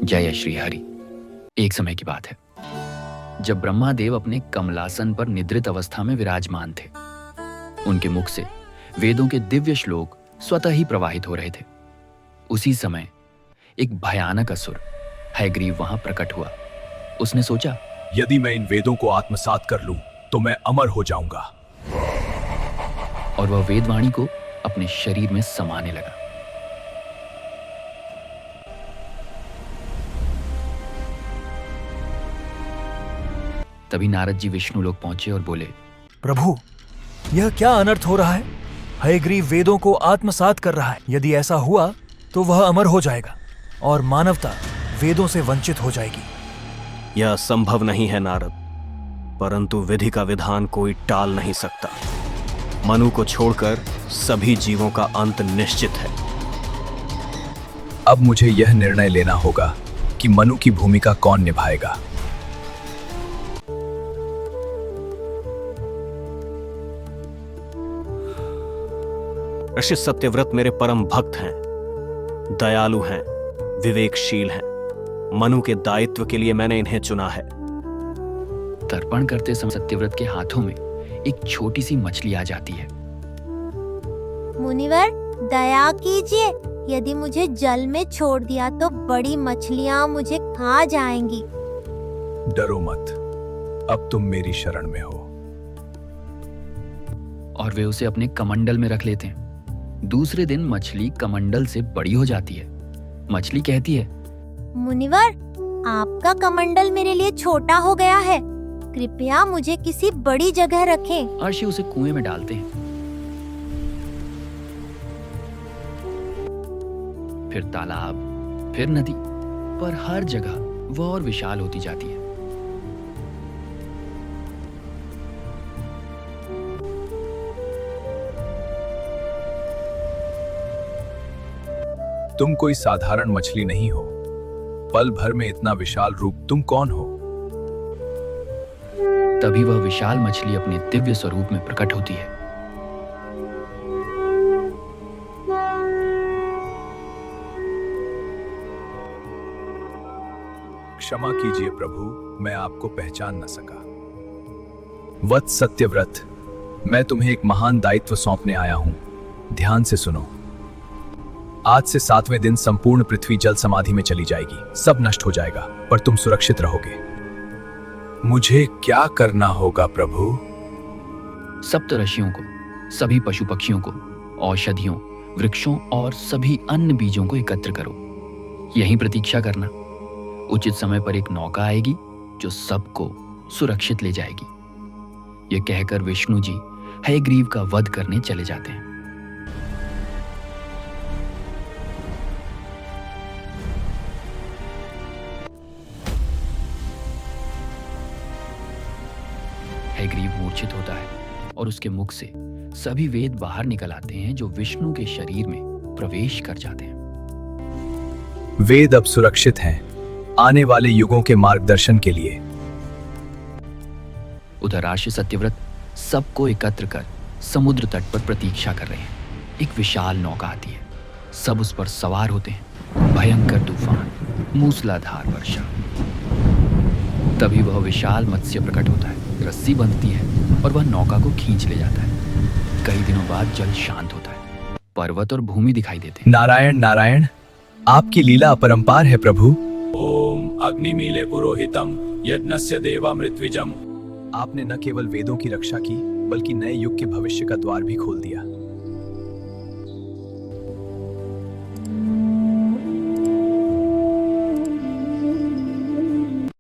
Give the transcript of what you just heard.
जय श्री हरि। एक समय की बात है जब ब्रह्मादेव अपने कमलासन पर निद्रित अवस्था में विराजमान थे। उनके मुख से वेदों के दिव्य श्लोक स्वतः ही प्रवाहित हो रहे थे। उसी समय एक भयानक असुर हयग्रीव वहां प्रकट हुआ। उसने सोचा, यदि मैं इन वेदों को आत्मसात कर लूं तो मैं अमर हो जाऊंगा। और वह वेदवाणी को अपने शरीर में समाने लगा। तभी नारद जी विष्णु लोक पहुंचे और बोले, प्रभु, यह क्या अनर्थ हो रहा है? हयग्रीव वेदों को आत्मसात कर रहा है। यदि ऐसा हुआ तो वह अमर हो जाएगा और मानवता वेदों से वंचित हो जाएगी। यह संभव नहीं है नारद, परंतु विधि का विधान कोई टाल नहीं सकता। मनु को छोड़कर सभी जीवों का अंत निश्चित है। अब मुझे यह निर्णय लेना होगा कि मनु की भूमिका कौन निभाएगा। ऋषि सत्यव्रत मेरे परम भक्त हैं, दयालु हैं, विवेकशील हैं। मनु के दायित्व के लिए मैंने इन्हें चुना है। तर्पण करते समय सत्यव्रत के हाथों में एक छोटी सी मछली आ जाती है। मुनिवर, दया कीजिए, यदि मुझे जल में छोड़ दिया तो बड़ी मछलियां मुझे खा जाएंगी। डरो मत, अब तुम मेरी शरण में हो। और वे उसे अपने कमंडल में रख लेते हैं। दूसरे दिन मछली कमंडल से बड़ी हो जाती है। मछली कहती है, मुनिवर, आपका कमंडल मेरे लिए छोटा हो गया है, कृपया मुझे किसी बड़ी जगह रखें। अर्षि उसे कुएं में डालते हैं। फिर तालाब, फिर नदी, पर हर जगह वह और विशाल होती जाती है। तुम कोई साधारण मछली नहीं हो। पल भर में इतना विशाल रूप, तुम कौन हो? तभी वह विशाल मछली अपने दिव्य स्वरूप में प्रकट होती है। क्षमा कीजिए प्रभु, मैं आपको पहचान न सका। वत्स सत्यव्रत, मैं तुम्हें एक महान दायित्व सौंपने आया हूं। ध्यान से सुनो। आज से 7वें दिन संपूर्ण पृथ्वी जल समाधि में चली जाएगी। सब नष्ट हो जाएगा, पर तुम सुरक्षित रहोगे। मुझे क्या करना होगा प्रभु? सप्तऋषियों को, सभी पशु पक्षियों को, औषधियों, वृक्षों और सभी अन्य बीजों को एकत्र करो। यहीं प्रतीक्षा करना। उचित समय पर एक नौका आएगी जो सबको सुरक्षित ले जाएगी। यह कहकर विष्णु जी हयग्रीव का वध करने चले जाते हैं। हयग्रीव मूर्छित होता है और उसके मुख से सभी वेद बाहर निकल आते हैं जो विष्णु के शरीर में प्रवेश कर जाते हैं। वेद अब सुरक्षित हैं, आने वाले युगों के मार्गदर्शन के लिए। उधर राशि सत्यव्रत सबको एकत्र कर समुद्र तट पर प्रतीक्षा कर रहे हैं। एक विशाल नौका आती है। सब उस पर सवार होते हैं। भयंकर तूफान, मूसलाधार वर्षा। तभी वह विशाल मत्स्य प्रकट होता है। रस्सी बंधती है और वह नौका को खींच ले जाता है। कई दिनों बाद जल शांत होता है। पर्वत और भूमि दिखाई देते हैं। नारायण नारायण, आपकी लीला अपरंपार है प्रभु। ओम अग्निमीले पुरोहितम यज्ञस्य देवामृतविजम। आपने न केवल वेदों की रक्षा की, बल्कि नए युग के भविष्य का द्वार भी खोल दिया।